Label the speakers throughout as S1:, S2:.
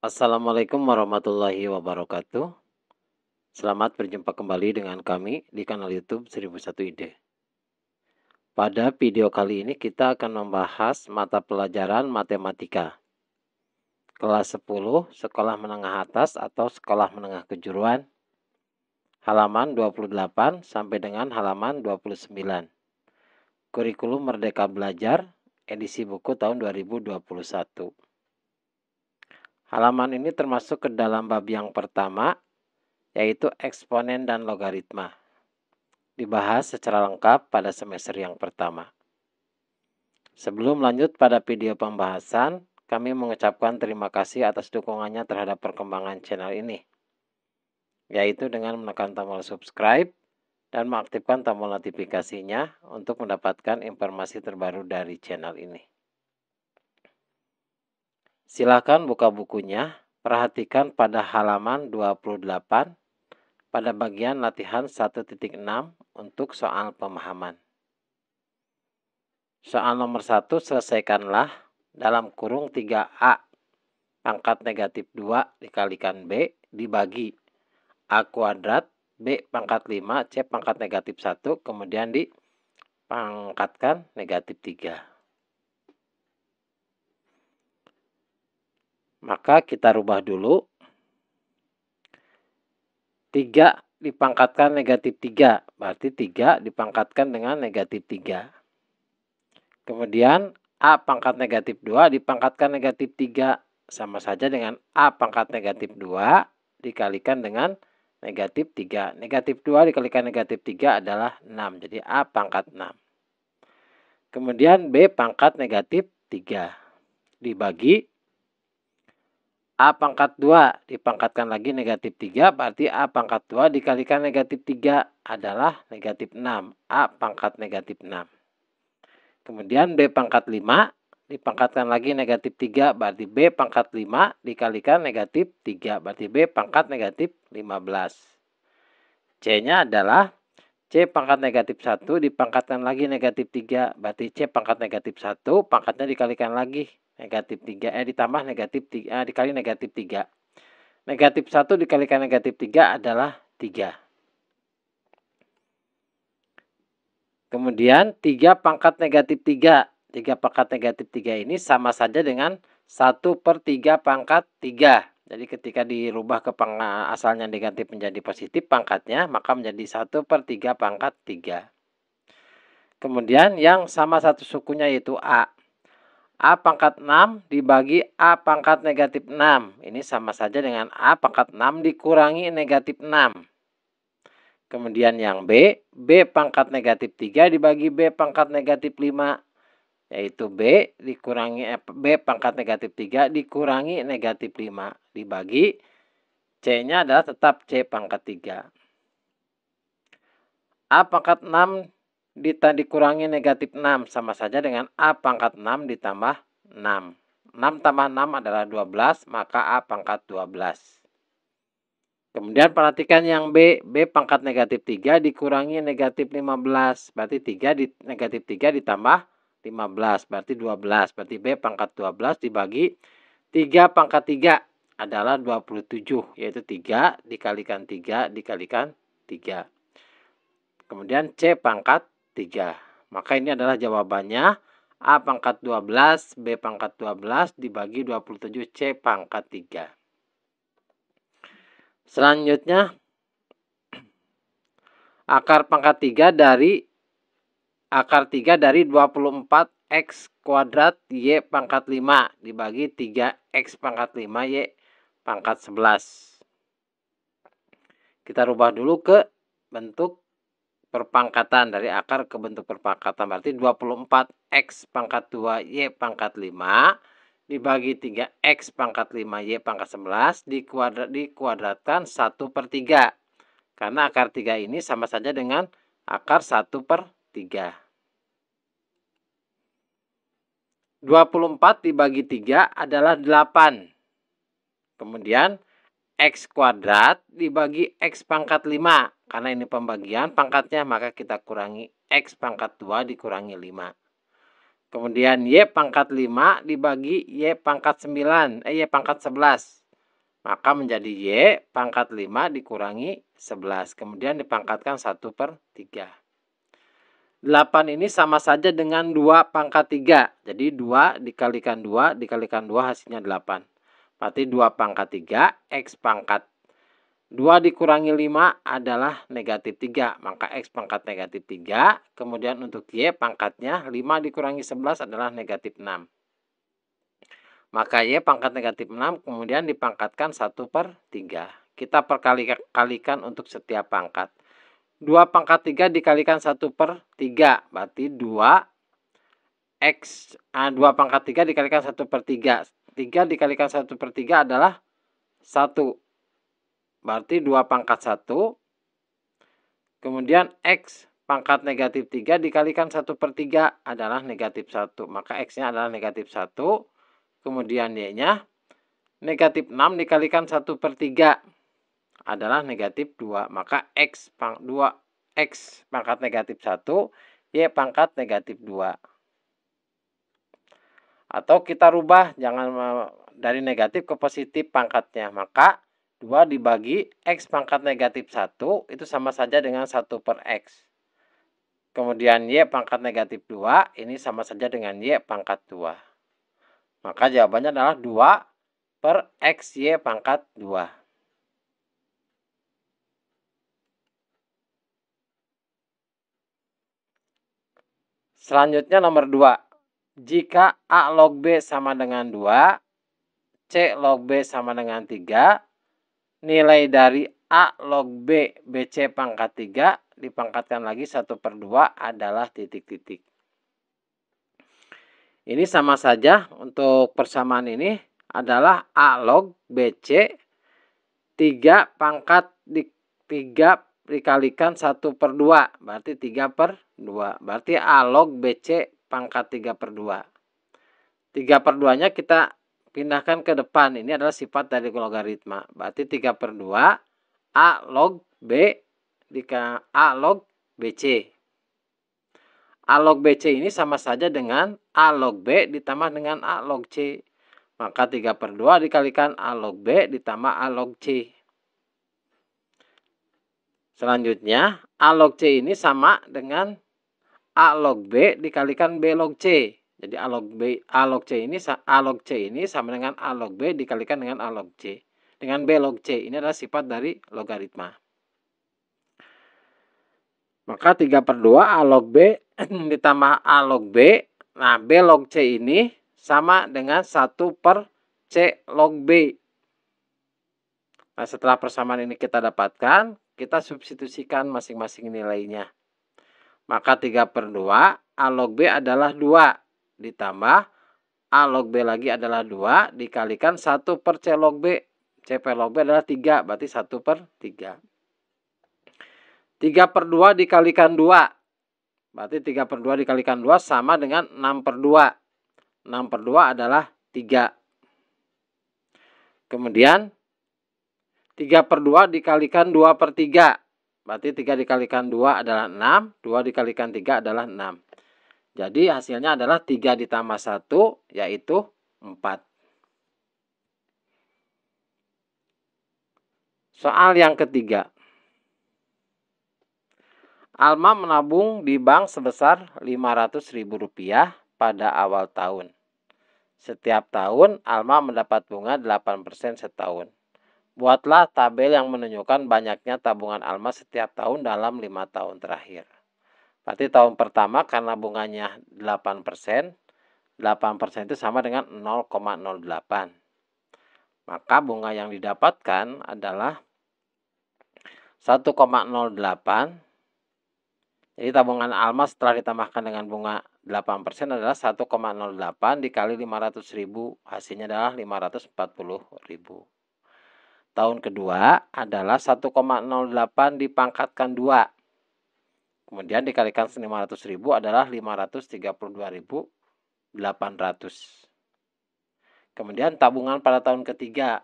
S1: Assalamualaikum warahmatullahi wabarakatuh. Selamat berjumpa kembali dengan kami di kanal YouTube 1001 Ide. Pada video kali ini kita akan membahas mata pelajaran matematika. Kelas 10, sekolah menengah atas atau sekolah menengah kejuruan. Halaman 28 sampai dengan halaman 29. Kurikulum Merdeka Belajar, edisi buku tahun 2021. Halaman ini termasuk ke dalam bab yang pertama, yaitu eksponen dan logaritma. Dibahas secara lengkap pada semester yang pertama. Sebelum lanjut pada video pembahasan, kami mengucapkan terima kasih atas dukungannya terhadap perkembangan channel ini, yaitu dengan menekan tombol subscribe dan mengaktifkan tombol notifikasinya untuk mendapatkan informasi terbaru dari channel ini. Silakan buka bukunya, perhatikan pada halaman 28 pada bagian latihan 1.6 untuk soal pemahaman. Soal nomor 1, selesaikanlah dalam kurung 3A pangkat negatif 2 dikalikan B dibagi A kuadrat B pangkat 5 C pangkat negatif 1 kemudian dipangkatkan negatif 3. Maka kita rubah dulu. 3 dipangkatkan negatif 3, berarti 3 dipangkatkan dengan negatif 3. Kemudian A pangkat negatif 2 dipangkatkan negatif 3, sama saja dengan A pangkat negatif 2 dikalikan dengan negatif 3. Negatif 2 dikalikan negatif 3 adalah 6, jadi A pangkat 6. Kemudian B pangkat negatif 3 dibagi A pangkat 2 dipangkatkan lagi negatif 3, berarti A pangkat 2 dikalikan negatif 3 adalah negatif 6. A pangkat negatif 6. Kemudian B pangkat 5 dipangkatkan lagi negatif 3, berarti B pangkat 5 dikalikan negatif 3, berarti B pangkat negatif 15. C-nya adalah C pangkat negatif 1 dipangkatkan lagi negatif 3, berarti C pangkat negatif 1 pangkatnya dikalikan lagi negatif 3, ditambah negatif 3, dikali negatif 3. Negatif 1 dikalikan negatif 3 adalah 3. Kemudian 3 pangkat negatif 3. 3 pangkat negatif 3 ini sama saja dengan 1/3 pangkat 3. Jadi ketika dirubah ke asalnya negatif menjadi positif pangkatnya, maka menjadi 1/3 pangkat 3. Kemudian yang sama satu sukunya yaitu A. A pangkat 6 dibagi A pangkat negatif 6. Ini sama saja dengan A pangkat 6 dikurangi negatif 6. Kemudian yang B, B pangkat negatif 3 dibagi B pangkat negatif 5. Yaitu B dikurangi B pangkat negatif 3 dikurangi negatif 5. Dibagi C-nya adalah tetap C pangkat 3. A pangkat 6 dikurangi negatif 6 sama saja dengan A pangkat 6 ditambah 6. 6 tambah 6 adalah 12, maka A pangkat 12. Kemudian perhatikan yang B. B pangkat negatif 3 dikurangi negatif 15. Berarti negatif 3 ditambah 15. Berarti 12. Berarti B pangkat 12 dibagi 3 pangkat 3 adalah 27. Yaitu 3 dikalikan 3 dikalikan 3. Kemudian C pangkat 3. Maka ini adalah jawabannya. A pangkat 12, B pangkat 12 dibagi 27 C pangkat 3. Selanjutnya akar 3 dari 24 X kuadrat Y pangkat 5 dibagi 3X pangkat 5 Y pangkat 11. Kita rubah dulu ke bentuk perpangkatan, dari akar ke bentuk perpangkatan. Berarti 24X pangkat 2 Y pangkat 5 dibagi 3X pangkat 5 Y pangkat 11 dikuadratkan 1/3. Karena akar 3 ini sama saja dengan akar 1/3. 24 dibagi 3 adalah 8. Kemudian X kuadrat dibagi X pangkat 5. Karena ini pembagian pangkatnya, maka kita kurangi X pangkat 2 dikurangi 5. Kemudian Y pangkat 5 dibagi Y pangkat 9, Y pangkat 11. Maka menjadi Y pangkat 5 dikurangi 11. Kemudian dipangkatkan 1/3. 8 ini sama saja dengan 2 pangkat 3. Jadi 2 dikalikan 2 dikalikan 2 hasilnya 8. Berarti 2 pangkat 3 X pangkat 2 dikurangi 5 adalah negatif 3. Maka X pangkat negatif 3. Kemudian untuk Y pangkatnya 5 dikurangi 11 adalah negatif 6. Maka Y pangkat negatif 6 kemudian dipangkatkan 1/3. Kita perkalikan untuk setiap pangkat. 2 pangkat 3 dikalikan 1/3. Berarti 2 pangkat 3 dikalikan 1/3. 3 dikalikan 1/3 adalah 1. Berarti 2 pangkat 1. Kemudian X pangkat negatif 3 dikalikan 1/3 adalah negatif 1. Maka X-nya adalah negatif 1. Kemudian Y-nya negatif 6 dikalikan 1/3 adalah negatif 2. Maka X pangkat negatif 1, Y pangkat negatif 2. Atau kita rubah jangan dari negatif ke positif pangkatnya. Maka 2 dibagi X pangkat negatif 1 itu sama saja dengan 1/X. Kemudian Y pangkat negatif 2 ini sama saja dengan Y pangkat 2. Maka jawabannya adalah 2/X Y pangkat 2. Selanjutnya nomor 2. Jika A log B sama dengan 2, C log B sama dengan 3, nilai dari A log B, BC pangkat 3 dipangkatkan lagi 1/2 adalah titik-titik. Ini sama saja untuk persamaan ini adalah A log BC 3 pangkat 3 dikalikan 1/2. Berarti 3/2. Berarti A log BC pangkat 3/2. 3/2-nya kita pindahkan ke depan. Ini adalah sifat dari logaritma. Berarti 3/2 A log B dikali A log BC. A log BC ini sama saja dengan A log B ditambah dengan A log C. Maka 3/2 dikalikan A log B ditambah A log C. Selanjutnya A log C ini sama dengan A log B dikalikan B log C. Jadi A log C ini sama dengan A log B dikalikan dengan A log C. Dengan B log C. Ini adalah sifat dari logaritma. Maka 3/2 A log B ditambah A log B. Nah, B log C ini sama dengan 1/C log B. Nah, setelah persamaan ini kita dapatkan, kita substitusikan masing-masing nilainya. Maka 3/2 A log B adalah 2 ditambah A log B lagi adalah 2 dikalikan 1/C log B. C per log B adalah 3, berarti 1/3. 3/2 dikalikan 2. Berarti 3/2 dikalikan 2 sama dengan 6/2. 6/2 adalah 3. Kemudian 3/2 dikalikan 2/3. Berarti 3 dikalikan 2 adalah 6. 2 dikalikan 3 adalah 6. Jadi hasilnya adalah 3 ditambah 1 yaitu 4. Soal yang ketiga. Alma menabung di bank sebesar Rp500.000 pada awal tahun. Setiap tahun Alma mendapat bunga 8% setahun. Buatlah tabel yang menunjukkan banyaknya tabungan Alma setiap tahun dalam 5 tahun terakhir. Berarti tahun pertama karena bunganya 8%, 8% itu sama dengan 0,08. Maka bunga yang didapatkan adalah 1,08. Jadi tabungan Alma setelah ditambahkan dengan bunga 8% adalah 1,08 dikali 500.000. Hasilnya adalah 540.000. Tahun kedua adalah 1,08 dipangkatkan 2. Kemudian dikalikan 500.000 adalah 532.800. Kemudian tabungan pada tahun ketiga.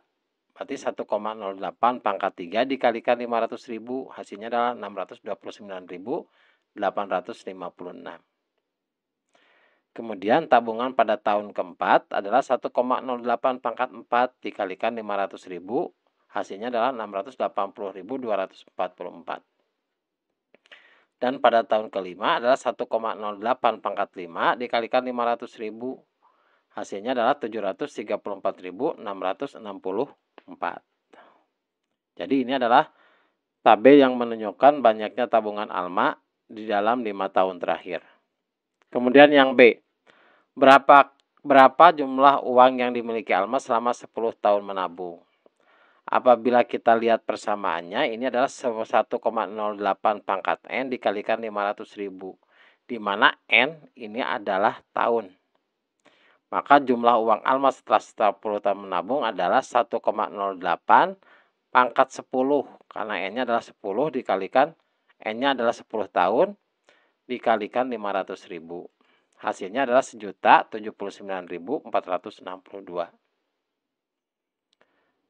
S1: Berarti 1,08 pangkat 3 dikalikan 500.000. Hasilnya adalah 629.856. Kemudian tabungan pada tahun keempat adalah 1,08 pangkat 4 dikalikan 500.000, hasilnya adalah 680.244. Dan pada tahun kelima adalah 1,08 pangkat 5 dikalikan 500.000, hasilnya adalah 734.664. Jadi ini adalah tabel yang menunjukkan banyaknya tabungan ALMA di dalam 5 tahun terakhir. Kemudian yang B, berapa jumlah uang yang dimiliki ALMA selama 10 tahun menabung? Apabila kita lihat persamaannya, ini adalah 1,08 pangkat N dikalikan 500.000, di mana N ini adalah tahun. Maka jumlah uang ALMA setelah 10 tahun menabung adalah 1,08 pangkat 10, karena N-nya adalah 10 dikalikan, N-nya adalah 10 tahun, dikalikan 500.000. Hasilnya adalah 1.079.462.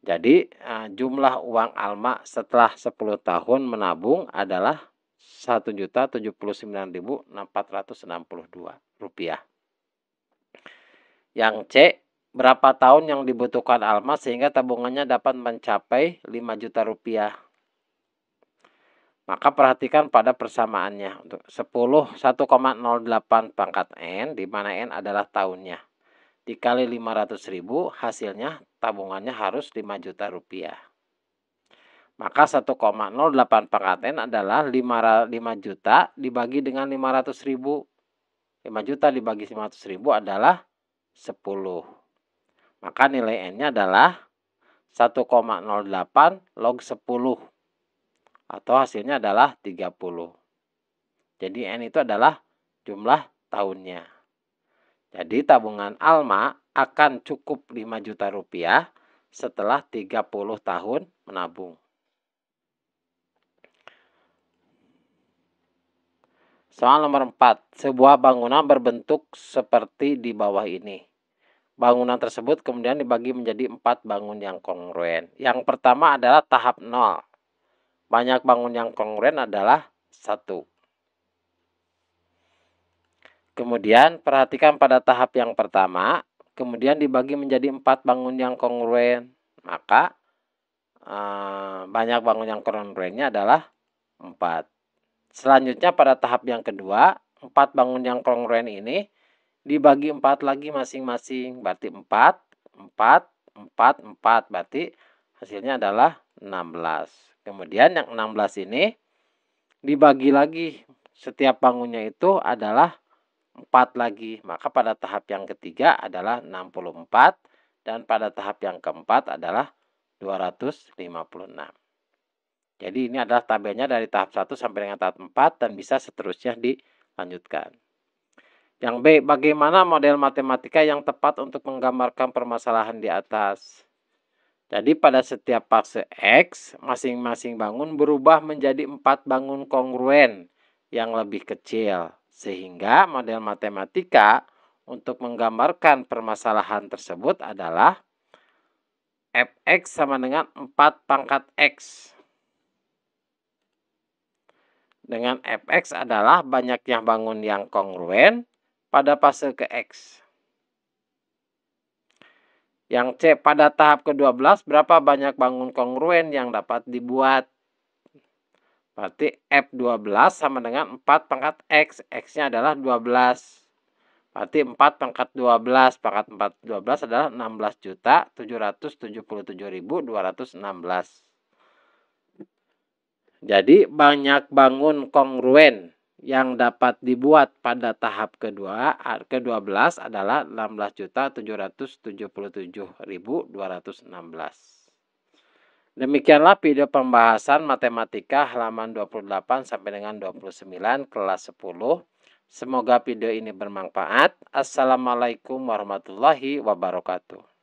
S1: Jadi jumlah uang ALMA setelah 10 tahun menabung adalah Rp1.079.462. Yang C, berapa tahun yang dibutuhkan ALMA sehingga tabungannya dapat mencapai Rp5.000.000? Maka perhatikan pada persamaannya. Untuk 1,08 pangkat N, di mana N adalah tahunnya, dikali 500.000, hasilnya tabungannya harus Rp5.000.000. Maka 1,08 pangkat N adalah 5 juta dibagi dengan 500.000. 5 juta dibagi 500.000 adalah 10. Maka nilai N-nya adalah 1,08 log 10. Atau hasilnya adalah 30. Jadi N itu adalah jumlah tahunnya. Jadi tabungan ALMA akan cukup Rp5 juta setelah 30 tahun menabung. Soal nomor 4. Sebuah bangunan berbentuk seperti di bawah ini. Bangunan tersebut kemudian dibagi menjadi 4 bangun yang kongruen. Yang pertama adalah tahap 0. Banyak bangun yang kongruen adalah 1. Kemudian perhatikan pada tahap yang pertama, kemudian dibagi menjadi 4 bangun yang kongruen. Maka banyak bangun yang kongruennya adalah 4. Selanjutnya pada tahap yang kedua, 4 bangun yang kongruen ini dibagi 4 lagi masing-masing. Berarti 4, 4, 4, 4. Berarti hasilnya adalah 16. Kemudian yang 16 ini dibagi lagi. Setiap bangunnya itu adalah 4 lagi. Maka pada tahap yang ketiga adalah 64. Dan pada tahap yang keempat adalah 256. Jadi ini adalah tabelnya dari tahap 1 sampai dengan tahap 4 dan bisa seterusnya dilanjutkan. Yang B, bagaimana model matematika yang tepat untuk menggambarkan permasalahan di atas? Jadi pada setiap fase X, masing-masing bangun berubah menjadi 4 bangun kongruen yang lebih kecil. Sehingga model matematika untuk menggambarkan permasalahan tersebut adalah Fx sama dengan 4 pangkat X. Dengan Fx adalah banyaknya bangun yang kongruen pada fase ke X. Yang C, pada tahap ke-12 berapa banyak bangun kongruen yang dapat dibuat? Berarti F12 sama dengan 4 pangkat X. X-nya adalah 12. Berarti 4 pangkat 12. Pangkat 12 adalah 16.777.216. Jadi banyak bangun kongruen yang dapat dibuat pada tahap ke-12 adalah 16.777.216. Demikianlah video pembahasan matematika halaman 28 sampai dengan 29 kelas 10. Semoga video ini bermanfaat. Assalamualaikum warahmatullahi wabarakatuh.